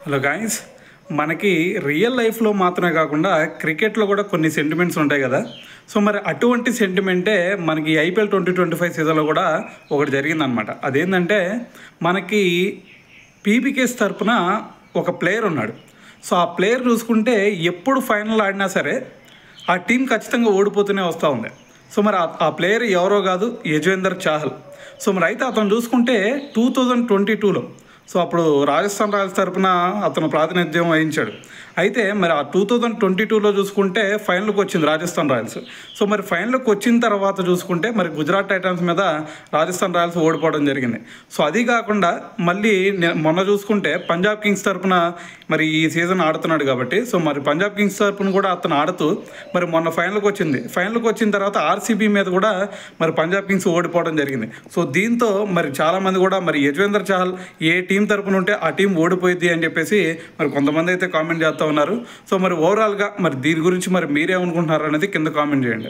Hello guys, మనకి real లైఫ్లో మాత్రమే కాకుండా క్రికెట్లో కూడా కొన్ని సెంటిమెంట్స్ ఉంటాయి కదా. సో మరి అటువంటి సెంటిమెంటే మనకి ఐపీఎల్ 2025 సీజన్లో కూడా ఒకటి జరిగిందనమాట. అదేంటంటే మనకి పీబీకేస్ తరపున ఒక ప్లేయర్ ఉన్నాడు. సో ఆ ప్లేయర్ చూసుకుంటే ఎప్పుడు ఫైనల్ ఆడినా సరే ఆ టీం ఖచ్చితంగా ఓడిపోతూనే వస్తూ ఉంది. సో మరి ఆ ప్లేయర్ ఎవరో కాదు, యజ్వేందర్ చాహల్. సో మరి అయితే అతను చూసుకుంటే 2022లో సో అప్పుడు రాజస్థాన్ రాయల్స్ తరపున అతను ప్రాతినిధ్యం వహించాడు. అయితే మరి ఆ 2022లో చూసుకుంటే ఫైనల్కి వచ్చింది రాజస్థాన్ రాయల్స్. సో మరి ఫైనల్కి వచ్చిన తర్వాత చూసుకుంటే మరి గుజరాత్ టైటన్స్ మీద రాజస్థాన్ రాయల్స్ ఓడిపోవడం జరిగింది. సో అది కాకుండా మళ్ళీ మొన్న చూసుకుంటే పంజాబ్ కింగ్స్ తరపున మరి ఈ సీజన్ ఆడుతున్నాడు కాబట్టి సో మరి పంజాబ్ కింగ్స్ తరపున కూడా అతను ఆడుతూ మరి మొన్న ఫైనల్కి వచ్చిన తర్వాత ఆర్సీబీ మీద కూడా మరి పంజాబ్ కింగ్స్ ఓడిపోవడం జరిగింది. సో దీంతో మరి చాలామంది కూడా మరి యజ్వేందర్ చాహల్ ఏ టీం తరపున ఉంటే ఆ టీం ఓడిపోయింది అని చెప్పేసి మరి కొంతమంది అయితే కామెంట్ చేస్తూ ఉన్నారు. సో మరి ఓవరాల్గా మరి దీని గురించి మరి మీరేమనుకుంటున్నారు అనేది కింద కామెంట్ చేయండి.